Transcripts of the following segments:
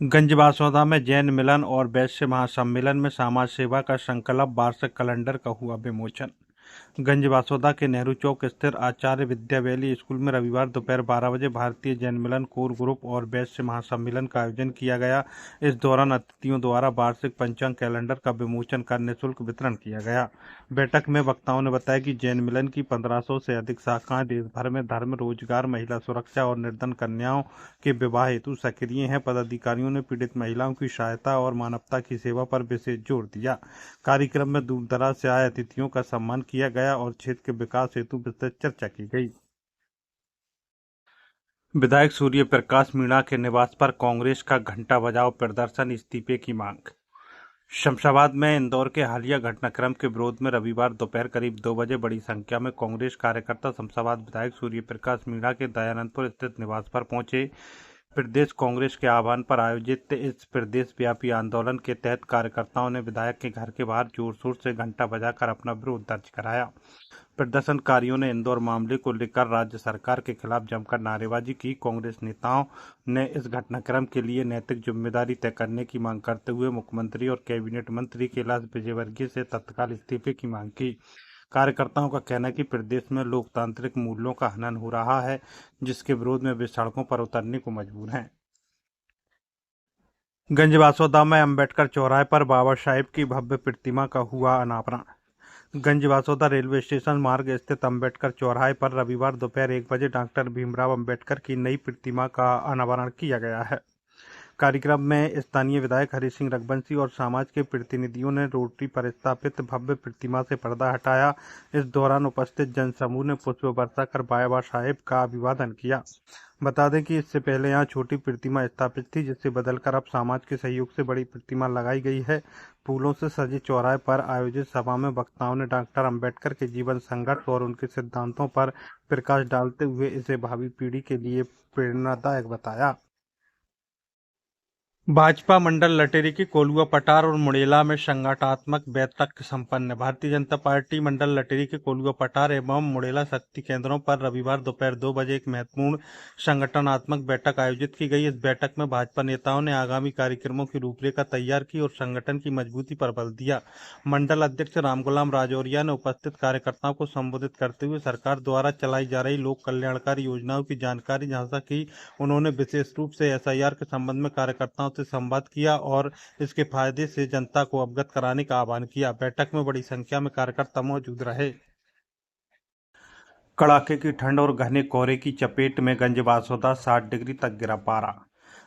गंजबासौदा में जैन मिलन और वैश्य महासम्मेलन में समाज सेवा का संकल्प वार्षिक कैलेंडर का हुआ विमोचन। गंजबासौदा के नेहरू चौक स्थित आचार्य विद्या वैली स्कूल में रविवार दोपहर 12 बजे भारतीय जैन मिलन कोर ग्रुप और वैश्य महासम्मेलन का आयोजन किया गया। इस दौरान अतिथियों द्वारा वार्षिक पंचांग कैलेंडर का विमोचन कर निःशुल्क वितरण किया गया। बैठक में वक्ताओं ने बताया कि जैन मिलन की 1500 से अधिक शाखाएं देश भर में धर्म, रोजगार, महिला सुरक्षा और निर्धन कन्याओं के विवाह हेतु सक्रिय हैं। पदाधिकारियों ने पीड़ित महिलाओं की सहायता और मानवता की सेवा पर विशेष जोर दिया। कार्यक्रम में दूर दराज से आए अतिथियों का सम्मान किया गया और क्षेत्र के विकास हेतु विस्तृत चर्चा की गई। विधायक सूर्य प्रकाश मीणा के निवास पर कांग्रेस का घंटा बजाओ प्रदर्शन, इस्तीफे की मांग। शमशाबाद में इंदौर के हालिया घटनाक्रम के विरोध में रविवार दोपहर करीब 2 बजे बड़ी संख्या में कांग्रेस कार्यकर्ता शमशाबाद विधायक सूर्य प्रकाश मीणा के दयानंदपुर स्थित निवास पर पहुंचे। प्रदेश कांग्रेस के आह्वान पर आयोजित इस प्रदेश व्यापी आंदोलन के तहत कार्यकर्ताओं ने विधायक के घर के बाहर जोर शोर से घंटा बजाकर अपना विरोध दर्ज कराया। प्रदर्शनकारियों ने इंदौर मामले को लेकर राज्य सरकार के खिलाफ जमकर नारेबाजी की। कांग्रेस नेताओं ने इस घटनाक्रम के लिए नैतिक जिम्मेदारी तय करने की मांग करते हुए मुख्यमंत्री और कैबिनेट मंत्री कैलाश विजयवर्गीय से तत्काल इस्तीफे की मांग की। कार्यकर्ताओं का कहना है कि प्रदेश में लोकतांत्रिक मूल्यों का हनन हो रहा है, जिसके विरोध में वे सड़कों पर उतरने को मजबूर हैं। गंजबासौदा में अंबेडकर चौराहे पर बाबा साहेब की भव्य प्रतिमा का हुआ अनावरण। गंजबासौदा रेलवे स्टेशन मार्ग स्थित अंबेडकर चौराहे पर रविवार दोपहर 1 बजे डॉक्टर भीमराव अंबेडकर की नई प्रतिमा का अनावरण किया गया है। कार्यक्रम में स्थानीय विधायक हरि सिंह रघुवंशी और समाज के प्रतिनिधियों ने रोटरी पर स्थापित भव्य प्रतिमा से पर्दा हटाया। इस दौरान उपस्थित जनसमूह ने पुष्प वर्षा कर बाबा साहेब का अभिवादन किया। बता दें कि इससे पहले यहाँ छोटी प्रतिमा स्थापित थी, जिससे बदलकर अब समाज के सहयोग से बड़ी प्रतिमा लगाई गई है। फूलों से सजे चौराहे पर आयोजित सभा में वक्ताओं ने डॉक्टर अंबेडकर के जीवन संघर्ष और उनके सिद्धांतों पर प्रकाश डालते हुए इसे भावी पीढ़ी के लिए प्रेरणादायक बताया। भाजपा मंडल लटेरी की कोलुआ पटार और मुड़ेला में संगठनात्मक बैठक संपन्न। भारतीय जनता पार्टी मंडल लटेरी के कोलुआ पटार एवं मुड़ेला शक्ति केंद्रों पर रविवार दोपहर 2 बजे एक महत्वपूर्ण संगठनात्मक बैठक आयोजित की गई। इस बैठक में भाजपा नेताओं ने आगामी कार्यक्रमों की रूपरेखा तैयार की और संगठन की मजबूती पर बल दिया। मंडल अध्यक्ष रामगुलाम राजौरिया ने उपस्थित कार्यकर्ताओं को संबोधित करते हुए सरकार द्वारा चलाई जा रही लोक कल्याणकारी योजनाओं की जानकारी झांसा की। उन्होंने विशेष रूप से SIR के संबंध में कार्यकर्ताओं से संवाद किया और इसके फायदे से जनता को अवगत कराने का आह्वान किया। बैठक में बड़ी संख्या में कार्यकर्ता मौजूद रहे। कड़ाके की ठंड और घने कोहरे की चपेट में गंजबासौदा 60 डिग्री तक गिरा पारा।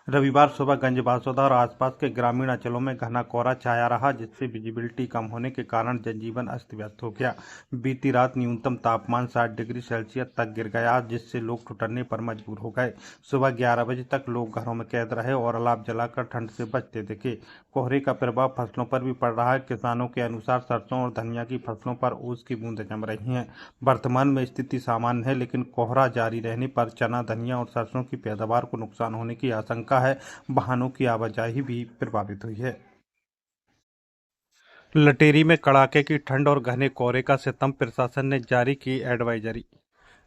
रविवार सुबह गंजबासौदा और आसपास के ग्रामीण अंचलों में घना कोहरा छाया रहा, जिससे विजिबिलिटी कम होने के कारण जनजीवन अस्त व्यस्त हो गया। बीती रात न्यूनतम तापमान 60 डिग्री सेल्सियस तक गिर गया, जिससे लोग ठिठुरने पर मजबूर हो गए। सुबह 11 बजे तक लोग घरों में कैद रहे और अलाव जलाकर ठंड से बचते दिखे। कोहरे का प्रभाव फसलों पर भी पड़ रहा है। किसानों के अनुसार सरसों और धनिया की फसलों पर ओस की बूंदें जम रही हैं। वर्तमान में स्थिति सामान्य है, लेकिन कोहरा जारी रहने पर चना, धनिया और सरसों की पैदावार को नुकसान होने की आशंका है। वाहनों की आवाजाही भी प्रभावित हुई है। लटेरी में कड़ाके की ठंड और घने कोहरे का सितम, प्रशासन ने जारी की एडवाइजरी।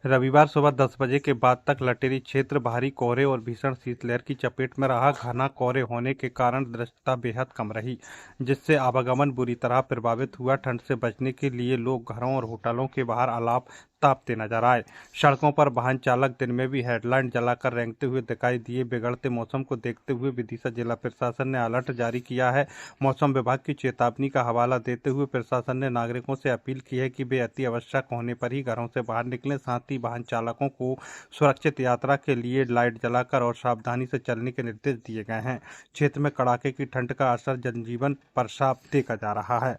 रविवार सुबह 10 बजे के बाद तक लटेरी क्षेत्र भारी कोहरे और भीषण शीतलहर की चपेट में रहा। घना कोहरे होने के कारण दृश्यता बेहद कम रही, जिससे आवागमन बुरी तरह प्रभावित हुआ। ठंड से बचने के लिए लोग घरों और होटलों के बाहर अलाव तापते नजर आए। सड़कों पर वाहन चालक दिन में भी हेडलाइट जलाकर रेंगते हुए दिखाई दिए। बिगड़ते मौसम को देखते हुए विदिशा जिला प्रशासन ने अलर्ट जारी किया है। मौसम विभाग की चेतावनी का हवाला देते हुए प्रशासन ने नागरिकों से अपील की है कि वे अति आवश्यक होने पर ही घरों से बाहर निकलें। साथ ही वाहन चालकों को सुरक्षित यात्रा के लिए लाइट जलाकर और सावधानी से चलने के निर्देश दिए गए हैं। क्षेत्र में कड़ाके की ठंड का असर जनजीवन पर साफ देखा जा रहा है।